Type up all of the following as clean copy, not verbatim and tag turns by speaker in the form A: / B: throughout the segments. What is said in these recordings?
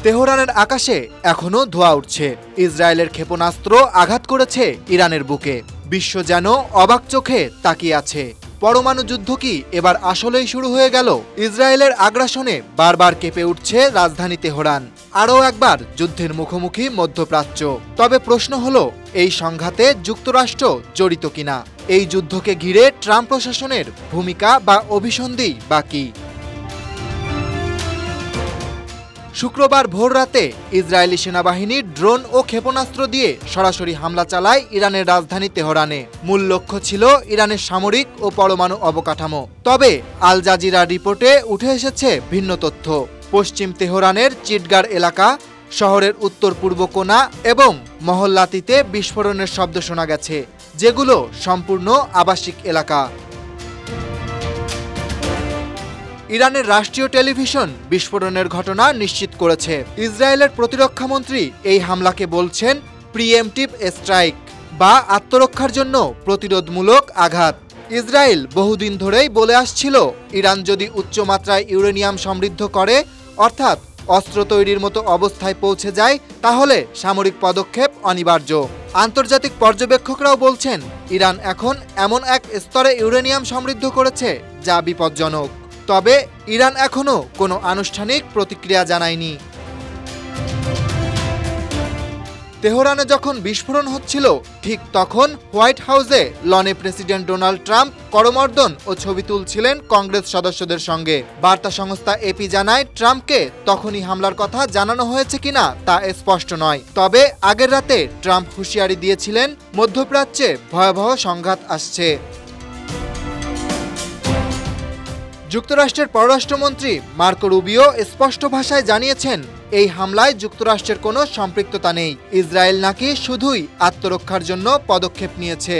A: তেহরানের আকাশে এখনো ধোঁয়া উঠছে। ইসরায়েলের ক্ষেপণাস্ত্র আঘাত করেছে ইরানের বুকে। বিশ্ব যেন অবাক চোখে তাকিয়ে আছে। পরমাণু যুদ্ধ কি এবার আসলেই শুরু হয়ে গেল? ইসরায়েলের আগ্রাসনে বারবার কেঁপে উঠছে রাজধানী তেহরান। আরও একবার যুদ্ধের মুখোমুখি মধ্যপ্রাচ্য। তবে প্রশ্ন হলো, এই সংঘাতে যুক্তরাষ্ট্র জড়িত কিনা? এই যুদ্ধকে ঘিরে ট্রাম্প প্রশাসনের ভূমিকা বা অভিসন্ধি বা কি? শুক্রবার ভোররাতে ইসরায়েলি সেনাবাহিনী ড্রোন ও ক্ষেপণাস্ত্র দিয়ে সরাসরি হামলা চালায় ইরানের রাজধানী তেহরানে। মূল লক্ষ্য ছিল ইরানের সামরিক ও পরমাণু অবকাঠামো। তবে আল জাজিরার রিপোর্টে উঠে এসেছে ভিন্ন তথ্য। পশ্চিম তেহরানের চিটগার এলাকা, শহরের উত্তর পূর্ব কোণা এবং মহল্লাতিতে বিস্ফোরণের শব্দ শোনা গেছে, যেগুলো সম্পূর্ণ আবাসিক এলাকা। ইরানের রাষ্ট্রীয় টেলিভিশন বিস্ফোরণের ঘটনা নিশ্চিত করেছে। ইসরায়েলের প্রতিরক্ষামন্ত্রী এই হামলাকে বলছেন প্রিএমটিভ স্ট্রাইক বা আত্মরক্ষার জন্য প্রতিরোধমূলক আঘাত। ইসরায়েল বহুদিন ধরেই বলে আসছিল, ইরান যদি উচ্চমাত্রায় ইউরেনিয়াম সমৃদ্ধ করে, অর্থাৎ অস্ত্র তৈরির মতো অবস্থায় পৌঁছে যায়, তাহলে সামরিক পদক্ষেপ অনিবার্য। আন্তর্জাতিক পর্যবেক্ষকরাও বলছেন, ইরান এখন এমন এক স্তরে ইউরেনিয়াম সমৃদ্ধ করেছে যা বিপজ্জনক। তবে ইরান এখনো কোনো আনুষ্ঠানিক প্রতিক্রিয়া জানায়নি। তেহরানে যখন বিস্ফোরণ হচ্ছিল, ঠিক তখন হোয়াইট হাউসে লনে প্রেসিডেন্ট ডোনাল্ড ট্রাম্প করমর্দন ও ছবি তুলছিলেন কংগ্রেস সদস্যদের সঙ্গে। বার্তা সংস্থা এপি জানায়, ট্রাম্পকে তখনই হামলার কথা জানানো হয়েছে কিনা তা স্পষ্ট নয়। তবে আগের রাতে ট্রাম্প হুঁশিয়ারি দিয়েছিলেন, মধ্যপ্রাচ্যে ভয়াবহ সংঘাত আসছে। যুক্তরাষ্ট্রের পররাষ্ট্রমন্ত্রী মার্কো রুবিও স্পষ্ট ভাষায় জানিয়েছেন, এই হামলায় যুক্তরাষ্ট্রের কোনো সম্পৃক্ততা নেই। ইসরায়েল নাকি শুধুই আত্মরক্ষার জন্য পদক্ষেপ নিয়েছে।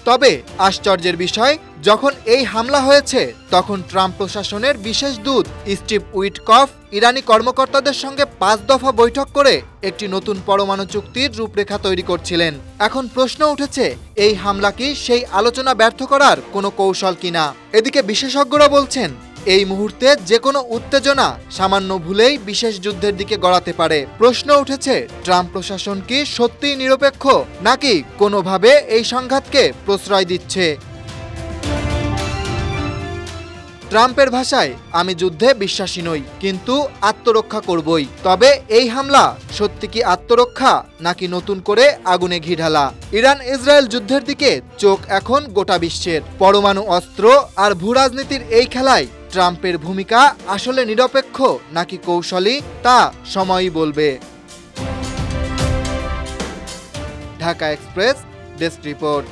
A: তবে আশ্চর্যের বিষয়, যখন এই হামলা হয়েছে তখন ট্রাম্প প্রশাসনের বিশেষ দূত স্টিভ উইটকফ ইরানি কর্মকর্তাদের সঙ্গে 5 দফা বৈঠক করে একটি নতুন পরমাণু চুক্তির রূপরেখা তৈরি করছিলেন। এখন প্রশ্ন উঠেছে, এই হামলা কি সেই আলোচনা ব্যর্থ করার কোনো কৌশল কিনা? এদিকে বিশেষজ্ঞরা বলছেন, এই মুহূর্তে যে কোনো উত্তেজনা সামান্য ভুলেই বিশেষ যুদ্ধের দিকে গড়াতে পারে। প্রশ্ন উঠেছে, ট্রাম্প প্রশাসন কি সত্যিই নিরপেক্ষ, নাকি কোনোভাবে এই সংঘাতকে প্রশ্রয় দিচ্ছে? ট্রাম্পের ভাষায়, আমি যুদ্ধে বিশ্বাসী নই, কিন্তু আত্মরক্ষা করবই। তবে এই হামলা সত্যি কি আত্মরক্ষা, নাকি নতুন করে আগুনে ঘি ঢালা? ইরান ইসরায়েল যুদ্ধের দিকে চোখ এখন গোটা বিশ্বের। পরমাণু অস্ত্র আর ভূরাজনীতির এই খেলায় ট্রাম্পের ভূমিকা আসলে নিরপেক্ষ নাকি কৌশলী, তা সময়ই বলবে। Dhaka express desk report.